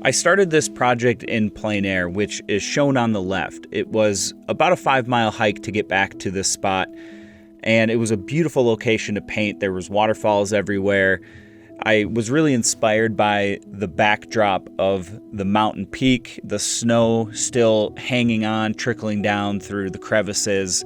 I started this project in plein air, which is shown on the left. It was about a 5-mile hike to get back to this spot, and it was a beautiful location to paint. There was waterfalls everywhere. I was really inspired by the backdrop of the mountain peak, the snow still hanging on, trickling down through the crevices,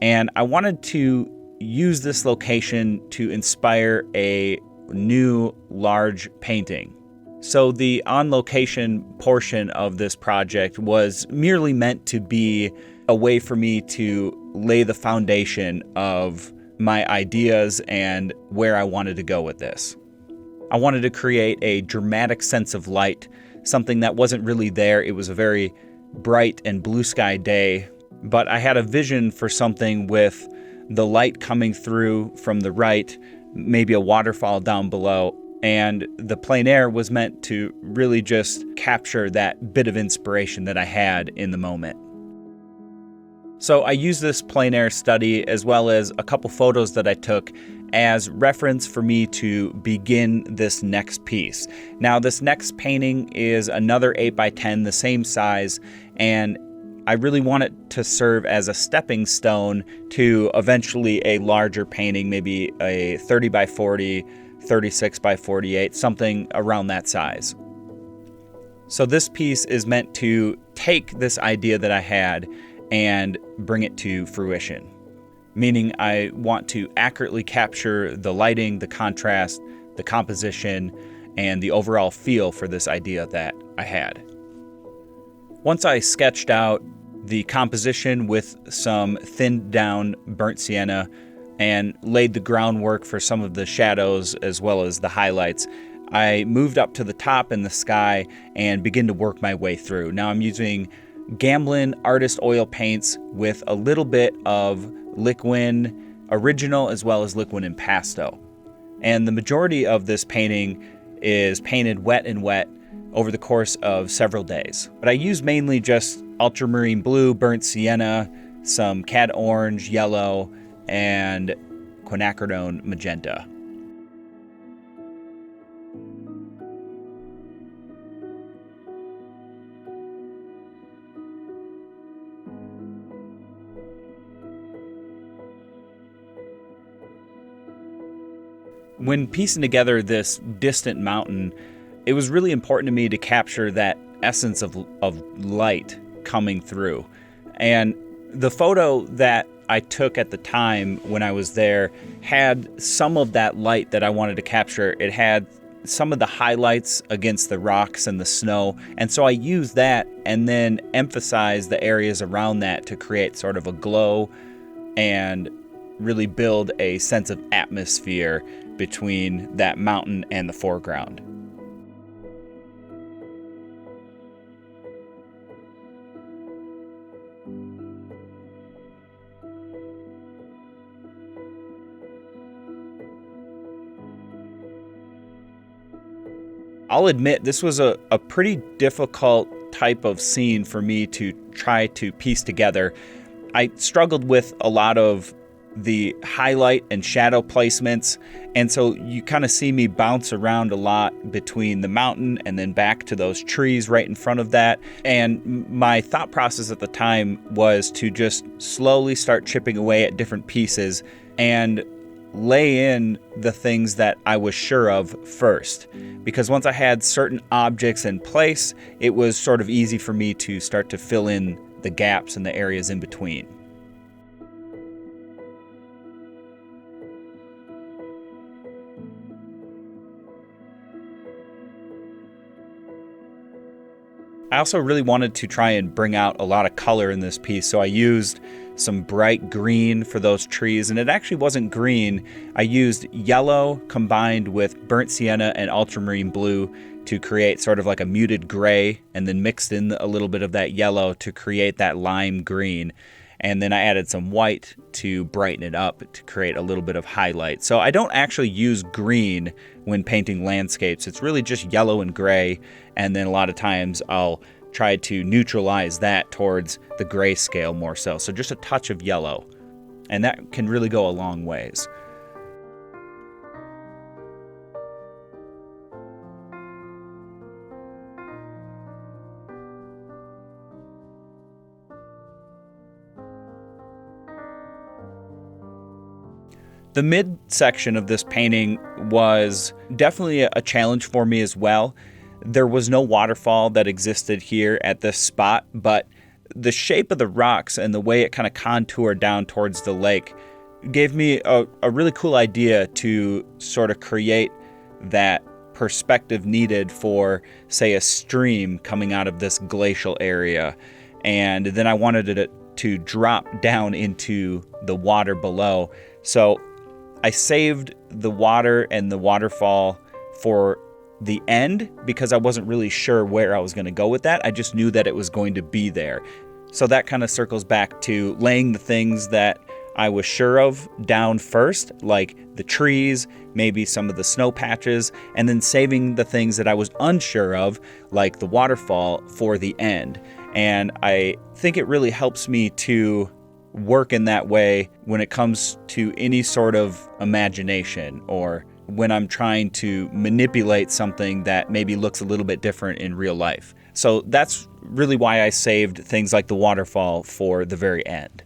and I wanted to use this location to inspire a new large painting. So the on-location portion of this project was merely meant to be a way for me to lay the foundation of my ideas and where I wanted to go with this. I wanted to create a dramatic sense of light, something that wasn't really there. It was a very bright and blue sky day, but I had a vision for something with the light coming through from the right, maybe a waterfall down below, and the plein air was meant to really just capture that bit of inspiration that I had in the moment. So I used this plein air study as well as a couple photos that I took as reference for me to begin this next piece. Now this next painting is another 8x10, the same size, and I really want it to serve as a stepping stone to eventually a larger painting, maybe a 30x40, 36x48, something around that size. So this piece is meant to take this idea that I had and bring it to fruition. Meaning I want to accurately capture the lighting, the contrast, the composition, and the overall feel for this idea that I had. Once I sketched out the composition with some thinned down burnt sienna and laid the groundwork for some of the shadows as well as the highlights, I moved up to the top in the sky and began to work my way through. Now I'm using Gamblin artist oil paints with a little bit of Liquin Original as well as Liquin Impasto. And the majority of this painting is painted wet and wet over the course of several days. But I use mainly just ultramarine blue, burnt sienna, some cad orange, yellow, and quinacridone magenta. When piecing together this distant mountain, it was really important to me to capture that essence of light coming through. And the photo that I took at the time when I was there had some of that light that I wanted to capture. It had some of the highlights against the rocks and the snow. And so I used that and then emphasized the areas around that to create sort of a glow and really build a sense of atmosphere between that mountain and the foreground. I'll admit this was a pretty difficult type of scene for me to try to piece together. I struggled with a lot of the highlight and shadow placements, and so you kind of see me bounce around a lot between the mountain and then back to those trees right in front of that. And my thought process at the time was to just slowly start chipping away at different pieces and lay in the things that I was sure of first, because once I had certain objects in place, it was sort of easy for me to start to fill in the gaps and the areas in between. I also really wanted to try and bring out a lot of color in this piece, so I used some bright green for those trees, and it actually wasn't green. I used yellow combined with burnt sienna and ultramarine blue to create sort of like a muted gray, and then mixed in a little bit of that yellow to create that lime green. And then I added some white to brighten it up to create a little bit of highlight. So I don't actually use green when painting landscapes. It's really just yellow and gray. And then a lot of times I'll try to neutralize that towards the grayscale more so. So just a touch of yellow. And that can really go a long ways. The mid-section of this painting was definitely a challenge for me as well. There was no waterfall that existed here at this spot, but the shape of the rocks and the way it kind of contoured down towards the lake gave me a really cool idea to sort of create that perspective needed for, say, a stream coming out of this glacial area. And then I wanted it to drop down into the water below. So I saved the water and the waterfall for the end because I wasn't really sure where I was going to go with that. I just knew that it was going to be there. So that kind of circles back to laying the things that I was sure of down first, like the trees, maybe some of the snow patches, and then saving the things that I was unsure of, like the waterfall, for the end. And I think it really helps me to work in that way when it comes to any sort of imagination, or when I'm trying to manipulate something that maybe looks a little bit different in real life. So that's really why I saved things like the waterfall for the very end.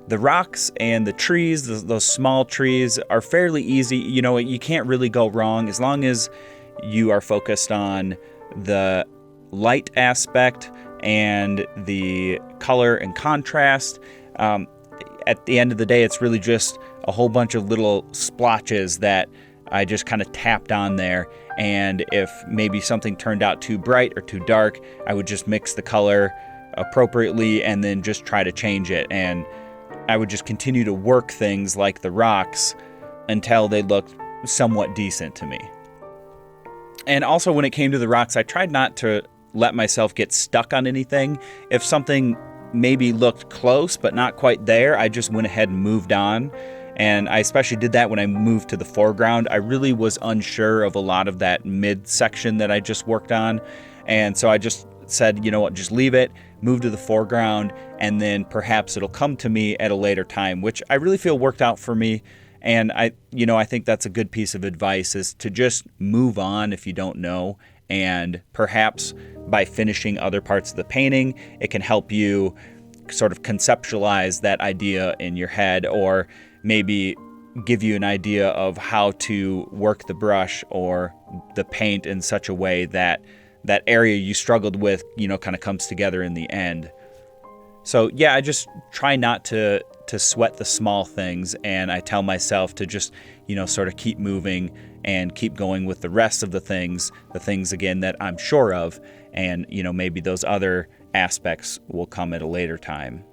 The rocks and the trees, those small trees, are fairly easy. You know, you can't really go wrong as long as you are focused on the light aspect and the color and contrast. At the end of the day, it's really just a whole bunch of little splotches that I just kind of tapped on there. And if maybe something turned out too bright or too dark, I would just mix the color appropriately and then just try to change it. And I would just continue to work things like the rocks until they looked somewhat decent to me. And also when it came to the rocks, I tried not to let myself get stuck on anything. If something maybe looked close but not quite there, I just went ahead and moved on. And I especially did that when I moved to the foreground. I really was unsure of a lot of that mid-section that I just worked on. And so I just said, you know what, just leave it, move to the foreground, and then perhaps it'll come to me at a later time, which I really feel worked out for me. And I think that's a good piece of advice, is to just move on if you don't know. And perhaps by finishing other parts of the painting, it can help you sort of conceptualize that idea in your head, or maybe give you an idea of how to work the brush or the paint in such a way that that area you struggled with, kind of comes together in the end. So yeah, I just try not to sweat the small things, and I tell myself to just, sort of keep moving and keep going with the rest of the things again that I'm sure of, and, maybe those other aspects will come at a later time.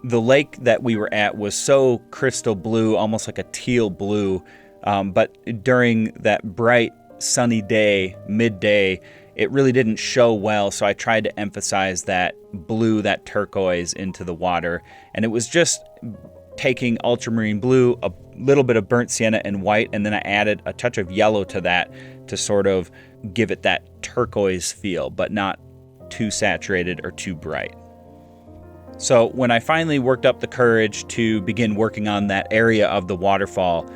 The lake that we were at was so crystal blue, almost like a teal blue, but during that bright sunny day, midday, it really didn't show well, so I tried to emphasize that blue, that turquoise, into the water. And it was just taking ultramarine blue, a little bit of burnt sienna and white, and then I added a touch of yellow to that to sort of give it that turquoise feel, but not too saturated or too bright. So when I finally worked up the courage to begin working on that area of the waterfall,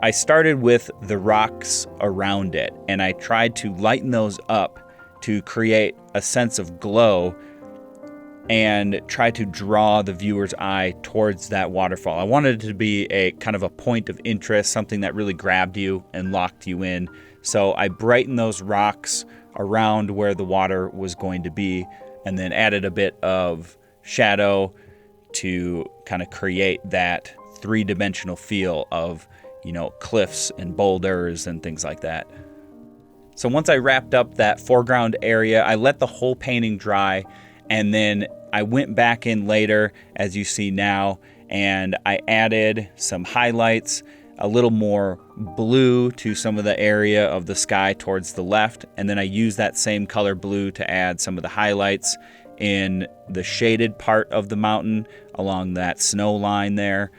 I started with the rocks around it, and I tried to lighten those up to create a sense of glow and try to draw the viewer's eye towards that waterfall. I wanted it to be a kind of a point of interest, something that really grabbed you and locked you in. So I brightened those rocks around where the water was going to be, and then added a bit of shadow to kind of create that three-dimensional feel of cliffs and boulders and things like that. So once I wrapped up that foreground area, I let the whole painting dry, and then I went back in later, as you see now, and I added some highlights, a little more blue to some of the area of the sky towards the left, and then I used that same color blue to add some of the highlights in the shaded part of the mountain along that snow line there.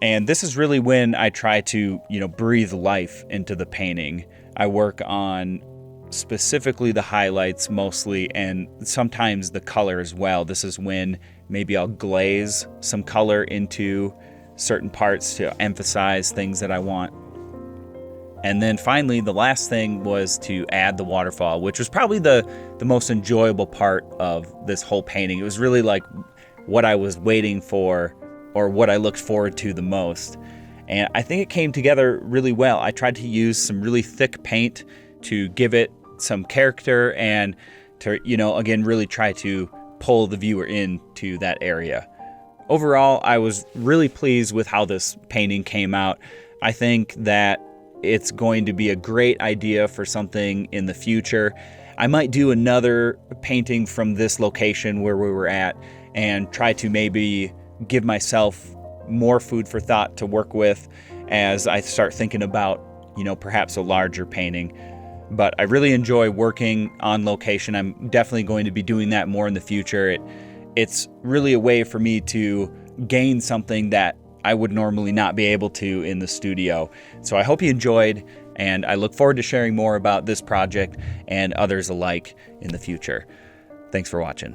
And this is really when I try to, breathe life into the painting. I work on specifically the highlights mostly, and sometimes the color as well. This is when Maybe I'll glaze some color into certain parts to emphasize things that I want. And then finally, the last thing was to add the waterfall, which was probably the most enjoyable part of this whole painting. It was really like what I was waiting for, or what I looked forward to the most. And I think it came together really well. I tried to use some really thick paint to give it some character and to, again, really try to pull the viewer into that area. Overall, I was really pleased with how this painting came out. I think that it's going to be a great idea for something in the future. I might do another painting from this location where we were at and try to maybe give myself more food for thought to work with as I start thinking about, perhaps a larger painting. But I really enjoy working on location. I'm definitely going to be doing that more in the future. It's really a way for me to gain something that I would normally not be able to in the studio. So I hope you enjoyed, and I look forward to sharing more about this project and others alike in the future. Thanks for watching.